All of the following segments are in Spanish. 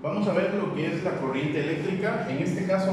Vamos a ver lo que es la corriente eléctrica. En este caso,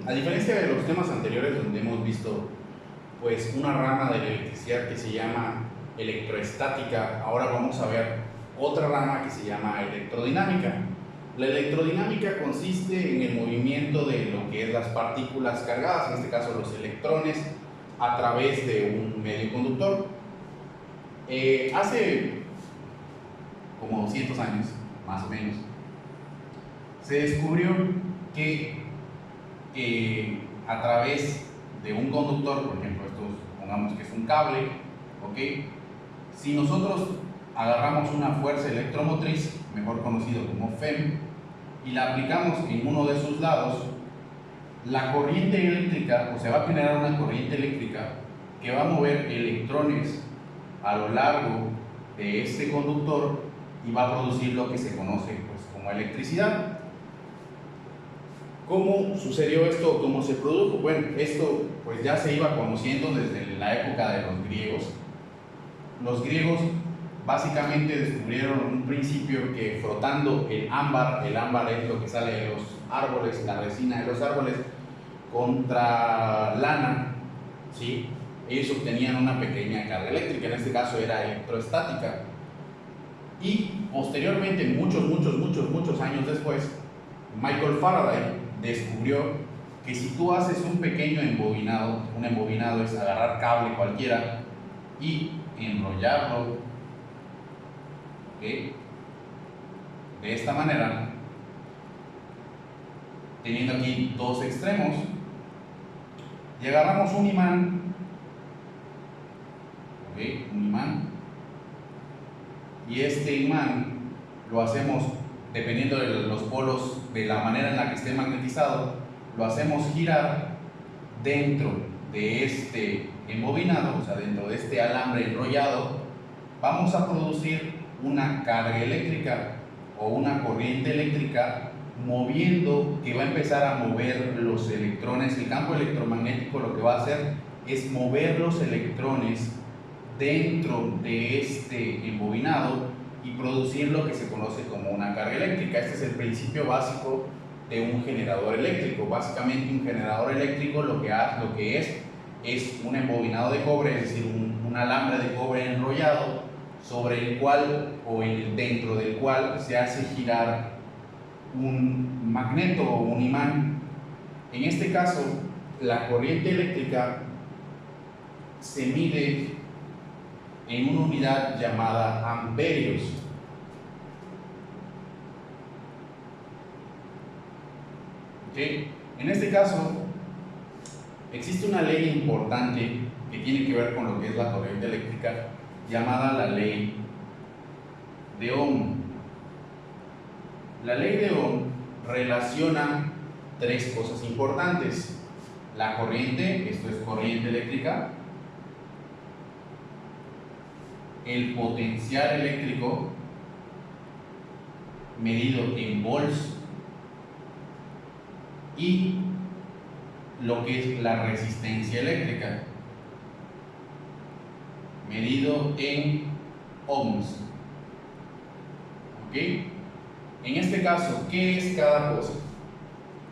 a diferencia de los temas anteriores donde hemos visto pues una rama de la electricidad que se llama electroestática, ahora vamos a ver otra rama que se llama electrodinámica. La electrodinámica consiste en el movimiento de lo que es las partículas cargadas, en este caso los electrones, a través de un medio conductor. Hace como 200 años, más o menos, se descubrió que a través de un conductor, por ejemplo, esto pongamos que es un cable, ¿ok? Si nosotros agarramos una fuerza electromotriz, mejor conocido como FEM, y la aplicamos en uno de sus lados, la corriente eléctrica, o se va a generar una corriente eléctrica que va a mover electrones a lo largo de este conductor y va a producir lo que se conoce pues, como electricidad. ¿Cómo sucedió esto? ¿Cómo se produjo? Bueno, esto pues ya se iba conociendo desde la época de los griegos. Los griegos básicamente descubrieron un principio que frotando el ámbar es lo que sale de los árboles, la resina de los árboles, contra lana, ¿sí? Ellos obtenían una pequeña carga eléctrica, en este caso era electroestática. Y posteriormente, muchos años después, Michael Faraday descubrió que si tú haces un pequeño embobinado, un embobinado es agarrar cable cualquiera y enrollarlo, ¿okay? De esta manera, teniendo aquí dos extremos, y agarramos un imán, ¿okay? Un imán, y este imán lo hacemos dependiendo de los polos, de la manera en la que esté magnetizado, lo hacemos girar dentro de este embobinado, o sea, dentro de este alambre enrollado, vamos a producir una carga eléctrica o una corriente eléctrica moviendo, que va a empezar a mover los electrones. El campo electromagnético lo que va a hacer es mover los electrones dentro de este embobinado y producir lo que se conoce como una carga eléctrica. Este es el principio básico de un generador eléctrico. Básicamente un generador eléctrico lo que es un embobinado de cobre, es decir, un alambre de cobre enrollado sobre el cual o dentro del cual se hace girar un magneto o un imán. En este caso, la corriente eléctrica se mide en una unidad llamada amperios. ¿Okay? En este caso, existe una ley importante que tiene que ver con lo que es la corriente eléctrica, llamada la ley de Ohm. La ley de Ohm relaciona tres cosas importantes: la corriente, esto es corriente eléctrica; el potencial eléctrico medido en volts; y lo que es la resistencia eléctrica medido en ohms. ¿Ok? En este caso, ¿qué es cada cosa?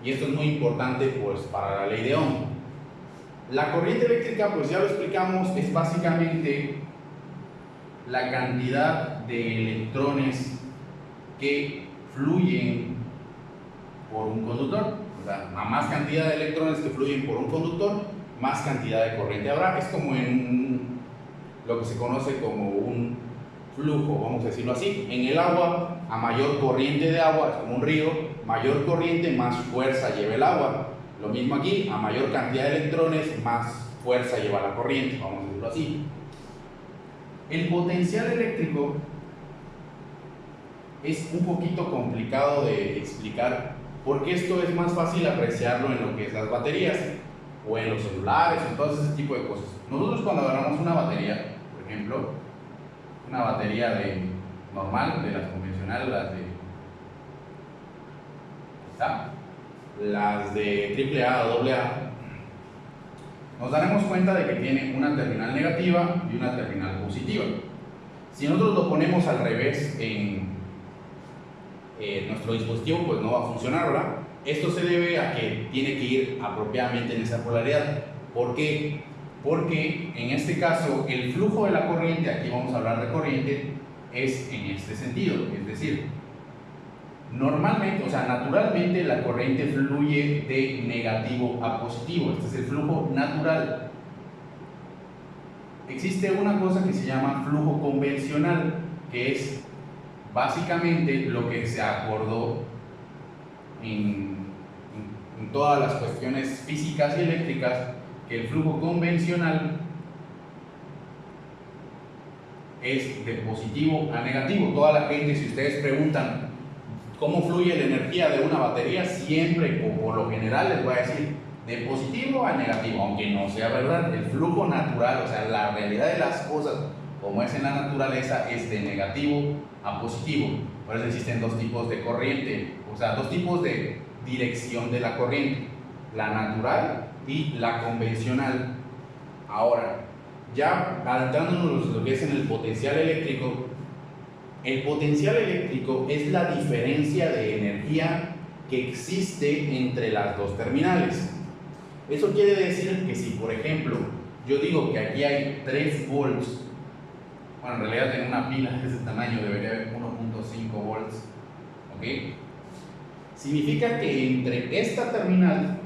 Y esto es muy importante pues para la ley de Ohm. La corriente eléctrica, pues ya lo explicamos, es básicamente la cantidad de electrones que fluyen por un conductor. O sea, a más cantidad de electrones que fluyen por un conductor, más cantidad de corriente habrá. Es como en lo que se conoce como un flujo, vamos a decirlo así. En el agua, a mayor corriente de agua, es como un río, mayor corriente, más fuerza lleva el agua. Lo mismo aquí, a mayor cantidad de electrones, más fuerza lleva la corriente, vamos a decirlo así. El potencial eléctrico es un poquito complicado de explicar, porque esto es más fácil apreciarlo en lo que es las baterías o en los celulares, en todo ese tipo de cosas. Nosotros cuando agarramos una batería, por ejemplo, una batería normal, de las convencionales, las de AAA, AA, nos daremos cuenta de que tiene una terminal negativa y una terminal positiva. Si nosotros lo ponemos al revés nuestro dispositivo pues no va a funcionar, ¿verdad? Esto se debe a que tiene que ir apropiadamente en esa polaridad. ¿Por qué? Porque en este caso el flujo de la corriente, aquí vamos a hablar de corriente, es en este sentido, es decir, normalmente, o sea, naturalmente la corriente fluye de negativo a positivo, este es el flujo natural. Existe una cosa que se llama flujo convencional, que es básicamente lo que se acordó en todas las cuestiones físicas y eléctricas, que el flujo convencional es de positivo a negativo. Toda la gente, si ustedes preguntan cómo fluye la energía de una batería, siempre o por lo general les voy a decir de positivo a negativo, aunque no sea verdad. El flujo natural, o sea, la realidad de las cosas como es en la naturaleza, es de negativo a positivo. Por eso existen dos tipos de corriente, o sea, dos tipos de dirección de la corriente, la natural y la convencional. Ahora, ya adentrándonos lo que es en el potencial eléctrico, el potencial eléctrico es la diferencia de energía que existe entre las dos terminales. Eso quiere decir que si, por ejemplo, yo digo que aquí hay 3 volts, bueno, en realidad en una pila de ese tamaño debería haber 1.5 volts, ¿ok? Significa que entre esta terminal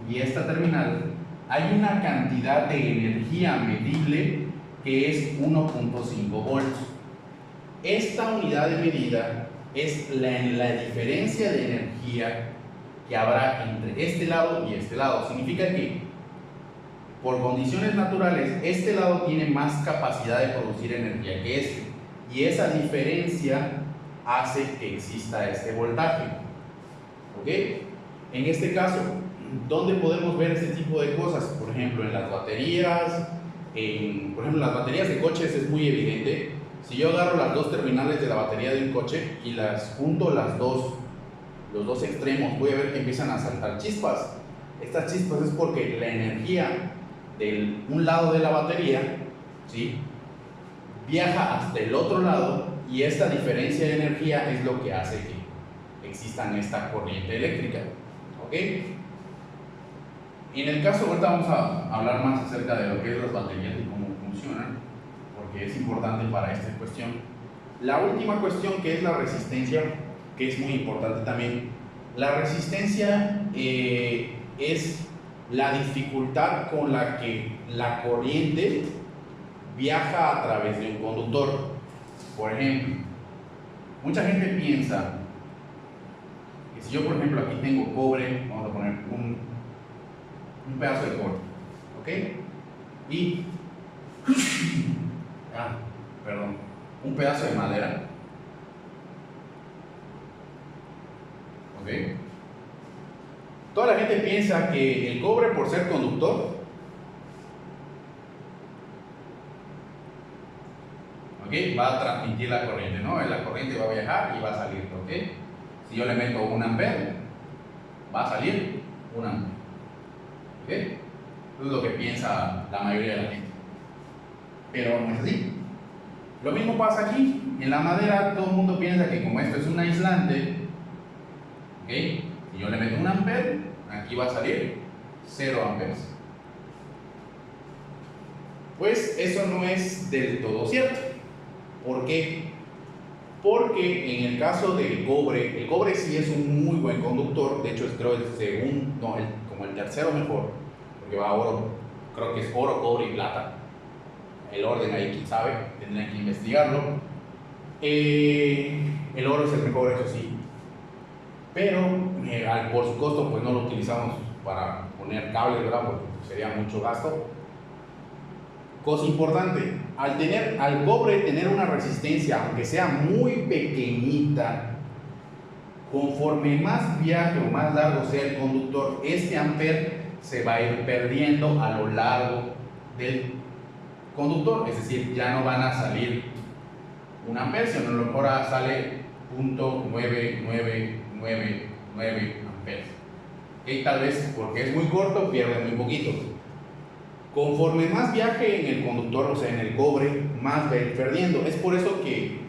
y esta terminal hay una cantidad de energía medible que es 1.5 volts. Esta unidad de medida es la diferencia de energía que habrá entre este lado y este lado. Significa que por condiciones naturales este lado tiene más capacidad de producir energía que este, y esa diferencia hace que exista este voltaje. ¿Ok? En este caso, ¿dónde podemos ver este tipo de cosas? Por ejemplo, en las baterías, por ejemplo, las baterías de coches es muy evidente. Si yo agarro las dos terminales de la batería de un coche y las junto los dos extremos, voy a ver que empiezan a saltar chispas. Estas chispas es porque la energía de un lado de la batería, ¿sí?, viaja hasta el otro lado, y esta diferencia de energía es lo que hace que exista esta corriente eléctrica. ¿Ok? Y en el caso, ahorita vamos a hablar más acerca de lo que es las baterías y cómo funcionan, porque es importante para esta cuestión. La última cuestión, que es la resistencia, que es muy importante también. La resistencia es la dificultad con la que la corriente viaja a través de un conductor. Por ejemplo, mucha gente piensa que si yo, por ejemplo, aquí tengo cobre, vamos a poner un pedazo de cobre, ¿ok? Y un pedazo de madera, ¿ok? Toda la gente piensa que el cobre, por ser conductor, ¿ok?, va a transmitir la corriente, ¿no? La corriente va a viajar y va a salir, ¿ok? Si yo le meto 1 ampere, va a salir 1 ampere, ¿ok? Eso es lo que piensa la mayoría de la gente, pero no es así. Lo mismo pasa aquí. En la madera todo el mundo piensa que como esto es un aislante, ¿ok?, si yo le meto 1 ampere, aquí va a salir 0 amperes. Pues eso no es del todo cierto. ¿Por qué? Porque en el caso del cobre, el cobre sí es un muy buen conductor. De hecho, creo como el tercero mejor, porque va a oro, creo que es oro, cobre y plata. El orden ahí, quién sabe, tendrán que investigarlo. El oro es el mejor, eso sí, pero por su costo pues no lo utilizamos para poner cables, ¿verdad?, porque sería mucho gasto. Cosa importante, al cobre tener una resistencia, aunque sea muy pequeñita, conforme más viaje o más largo sea el conductor, este amper se va a ir perdiendo a lo largo del conductor. Es decir, ya no van a salir 1 amper, sino a lo mejor sale 0.9999 amperes. Y tal vez porque es muy corto pierde muy poquito. Conforme más viaje en el conductor, o sea en el cobre, más va a ir perdiendo. Es por eso que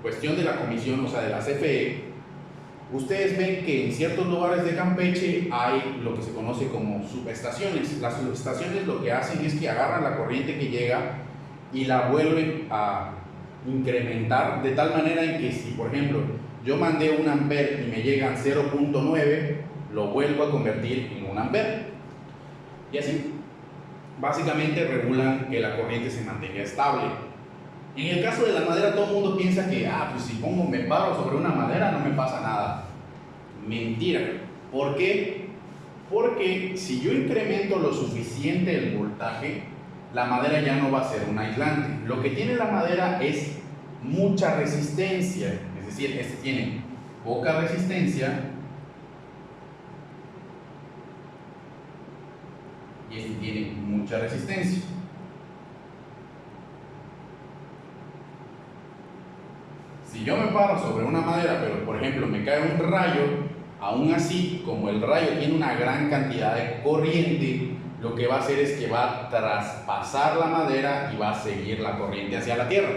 cuestión de la comisión, o sea, de la CFE, ustedes ven que en ciertos lugares de Campeche hay lo que se conoce como subestaciones. Las subestaciones lo que hacen es que agarran la corriente que llega y la vuelven a incrementar de tal manera en que si, por ejemplo, yo mandé 1 amper y me llegan 0.9, lo vuelvo a convertir en 1 amper. Y así, básicamente regulan que la corriente se mantenga estable. En el caso de la madera, todo el mundo piensa que, pues si me paro sobre una madera no me pasa nada. Mentira. ¿Por qué? Porque si yo incremento lo suficiente el voltaje, la madera ya no va a ser un aislante. Lo que tiene la madera es mucha resistencia, es decir, este tiene poca resistencia y este tiene mucha resistencia. Si yo me paro sobre una madera, pero por ejemplo me cae un rayo, aún así, como el rayo tiene una gran cantidad de corriente, lo que va a hacer es que va a traspasar la madera y va a seguir la corriente hacia la tierra.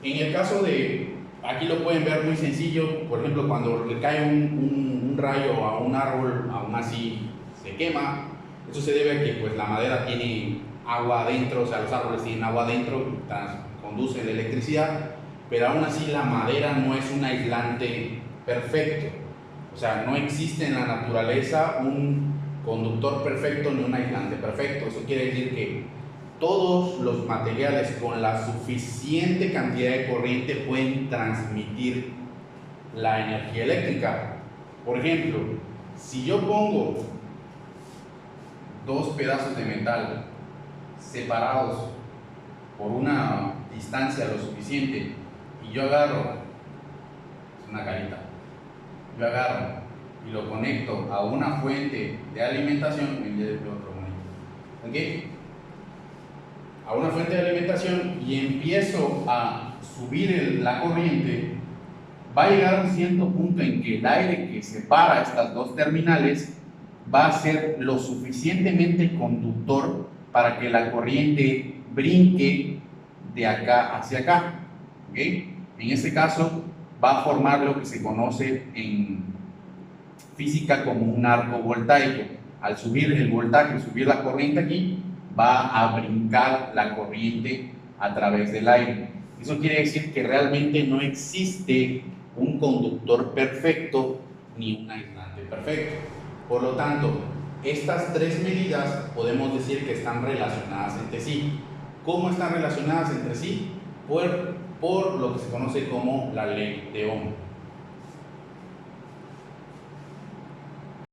En el caso de, aquí lo pueden ver muy sencillo, por ejemplo, cuando le cae un rayo a un árbol, aún así se quema. Eso se debe a que pues, la madera tiene agua adentro, o sea, los árboles tienen agua adentro, conducen la electricidad, pero aún así la madera no es un aislante perfecto. O sea, no existe en la naturaleza un conductor perfecto ni un aislante perfecto. Eso quiere decir que todos los materiales con la suficiente cantidad de corriente pueden transmitir la energía eléctrica. Por ejemplo, si yo pongo 2 pedazos de metal separados por una distancia lo suficiente y yo agarro, es una carita, yo agarro y lo conecto a una fuente de alimentación, ¿ok? A una fuente de alimentación y empiezo a subir la corriente, va a llegar a un cierto punto en que el aire que separa estas 2 terminales va a ser lo suficientemente conductor para que la corriente brinque de acá hacia acá, ¿ok? En este caso va a formar lo que se conoce en física como un arco voltaico. Al subir el voltaje, subir la corriente aquí, va a brincar la corriente a través del aire. Eso quiere decir que realmente no existe un conductor perfecto ni un aislante perfecto. Por lo tanto, estas 3 medidas podemos decir que están relacionadas entre sí. ¿Cómo están relacionadas entre sí? Por lo que se conoce como la ley de Ohm.